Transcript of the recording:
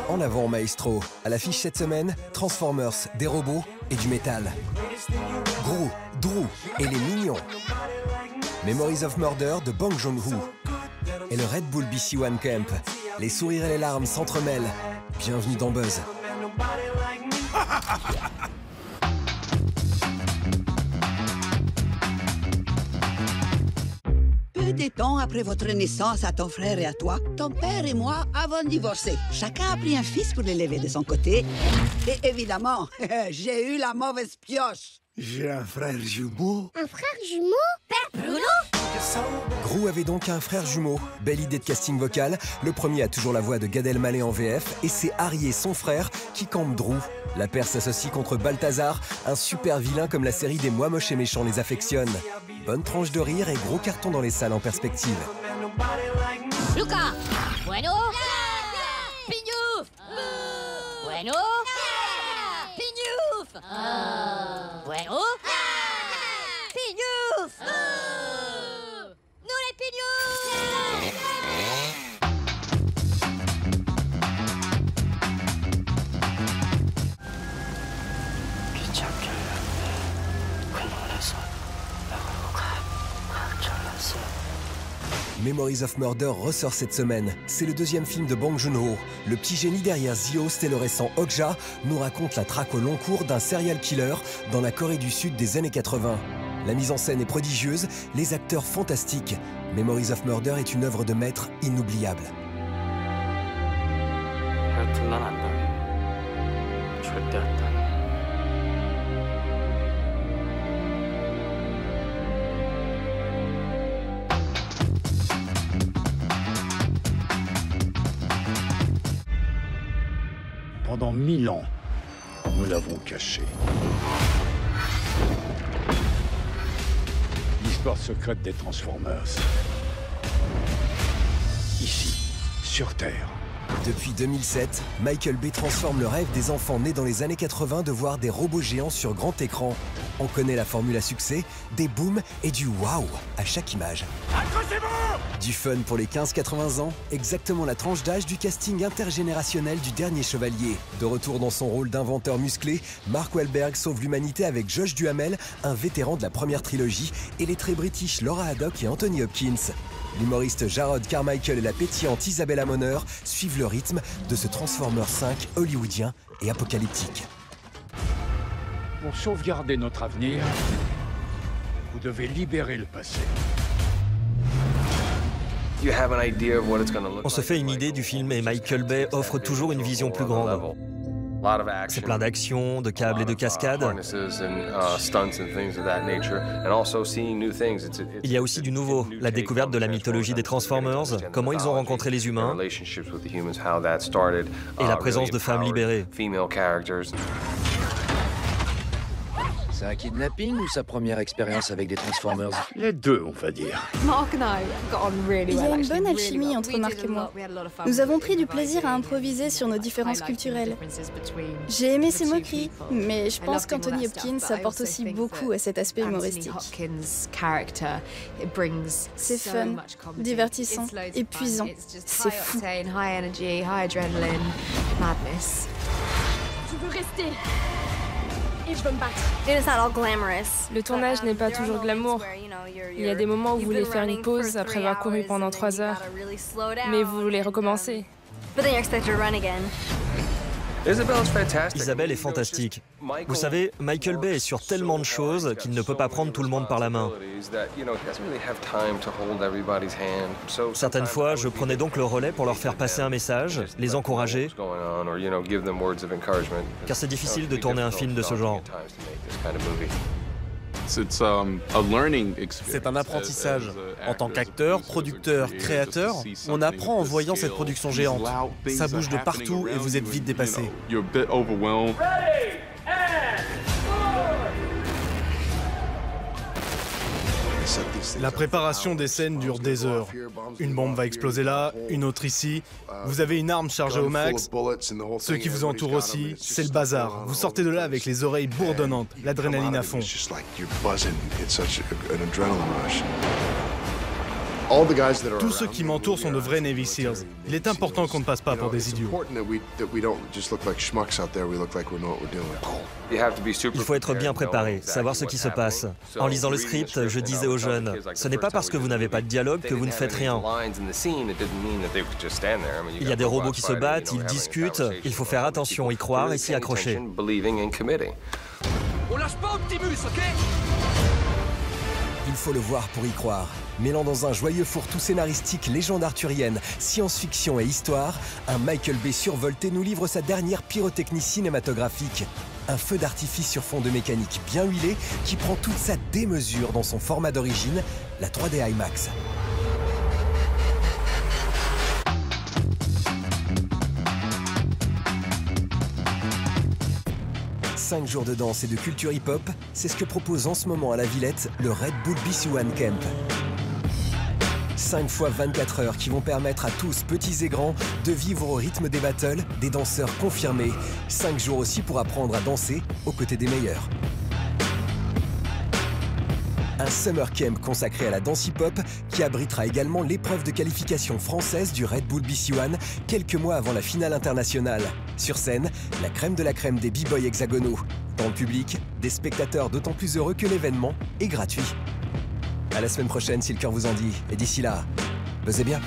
En avant, maestro. À l'affiche cette semaine, Transformers, des robots et du métal. Gru, Drew et les mignons. Memories of Murder de Bong Joon-ho. Et le Red Bull BC One Camp. Les sourires et les larmes s'entremêlent. Bienvenue dans Buzz. Peu de temps après votre naissance à ton frère et à toi, ton père et moi avons divorcé. Chacun a pris un fils pour l'élever de son côté. Et évidemment, j'ai eu la mauvaise pioche. J'ai un frère jumeau. Un frère jumeau? Père Bruno? Gru avait donc un frère jumeau. Belle idée de casting vocal. Le premier a toujours la voix de Gad Elmaleh en VF. Et c'est Harry et son frère qui campent Drew. La paire s'associe contre Balthazar, un super vilain comme la série des Moi moches et méchants les affectionne. Bonne tranche de rire et gros carton dans les salles en perspective. Luca! Bueno? Pignouf! Bueno? Pignouf! Bueno? Pignouf! Nous les pignoufs! Memories of Murder ressort cette semaine. C'est le deuxième film de Bong Joon-ho. Le petit génie derrière The Host et le récent Okja nous raconte la traque au long cours d'un serial killer dans la Corée du Sud des années 80. La mise en scène est prodigieuse, les acteurs fantastiques. Memories of Murder est une œuvre de maître inoubliable. Pendant 1000 ans, nous l'avons caché. L'histoire secrète des Transformers. Ici, sur Terre. Depuis 2007, Michael Bay transforme le rêve des enfants nés dans les années 80 de voir des robots géants sur grand écran. On connaît la formule à succès, des booms et du waouh à chaque image. Accrochez-vous! Du fun pour les 15-80 ans, exactement la tranche d'âge du casting intergénérationnel du Dernier Chevalier. De retour dans son rôle d'inventeur musclé, Mark Wahlberg sauve l'humanité avec Josh Duhamel, un vétéran de la première trilogie, et les très british Laura Haddock et Anthony Hopkins. L'humoriste Jarrod Carmichael et la pétillante Isabella Moner suivent le rythme de ce Transformers 5 hollywoodien et apocalyptique. Pour sauvegarder notre avenir, vous devez libérer le passé. On se fait une idée du film et Michael Bay offre toujours une vision plus grande. C'est plein d'action, de câbles et de cascades. Il y a aussi du nouveau, la découverte de la mythologie des Transformers, comment ils ont rencontré les humains, et la présence de femmes libérées. C'est un kidnapping ou sa première expérience avec des Transformers? Les deux, on va dire. Il y a une bonne alchimie entre Mark et moi. Nous avons pris du plaisir à improviser sur nos différences culturelles. J'ai aimé ses moqueries, mais je pense qu'Anthony Hopkins apporte aussi beaucoup à cet aspect humoristique. C'est fun, divertissant, épuisant. C'est fou. Je veux rester. Et je veux me battre. Le tournage n'est pas toujours glamour. Il y a des moments où vous voulez faire une pause après avoir couru pendant 3 heures, mais vous voulez recommencer. Isabelle est fantastique. Vous savez, Michael Bay est sur tellement de choses qu'il ne peut pas prendre tout le monde par la main. Certaines fois, je prenais donc le relais pour leur faire passer un message, les encourager, car c'est difficile de tourner un film de ce genre. C'est un apprentissage. En tant qu'acteur, producteur, créateur, on apprend en voyant cette production géante. Ça bouge de partout et vous êtes vite dépassé. La préparation des scènes dure des heures. Une bombe va exploser là, une autre ici. Vous avez une arme chargée au max. Ceux qui vous entourent aussi, c'est le bazar. Vous sortez de là avec les oreilles bourdonnantes, l'adrénaline à fond. Tous ceux qui m'entourent sont de vrais Navy Seals. Il est important qu'on ne passe pas pour des idiots. Il faut être bien préparé, savoir ce qui se passe. En lisant le script, je disais aux jeunes, ce n'est pas parce que vous n'avez pas de dialogue que vous ne faites rien. Il y a des robots qui se battent, ils discutent, il faut faire attention, y croire et s'y accrocher. On lâche pas Optimus, ok? Il faut le voir pour y croire. Mêlant dans un joyeux fourre-tout scénaristique, légende arthurienne, science-fiction et histoire, un Michael Bay survolté nous livre sa dernière pyrotechnie cinématographique. Un feu d'artifice sur fond de mécanique bien huilé qui prend toute sa démesure dans son format d'origine, la 3D IMAX. Cinq jours de danse et de culture hip-hop, c'est ce que propose en ce moment à la Villette le Red Bull BC-1 Camp. 5 fois 24 heures qui vont permettre à tous, petits et grands, de vivre au rythme des battles, des danseurs confirmés. 5 jours aussi pour apprendre à danser aux côtés des meilleurs. Un Summer Camp consacré à la danse hip-hop qui abritera également l'épreuve de qualification française du Red Bull BC-1 quelques mois avant la finale internationale. Sur scène, la crème de la crème des b-boys hexagonaux. Dans le public, des spectateurs d'autant plus heureux que l'événement est gratuit. À la semaine prochaine si le cœur vous en dit. Et d'ici là, buzzez bien.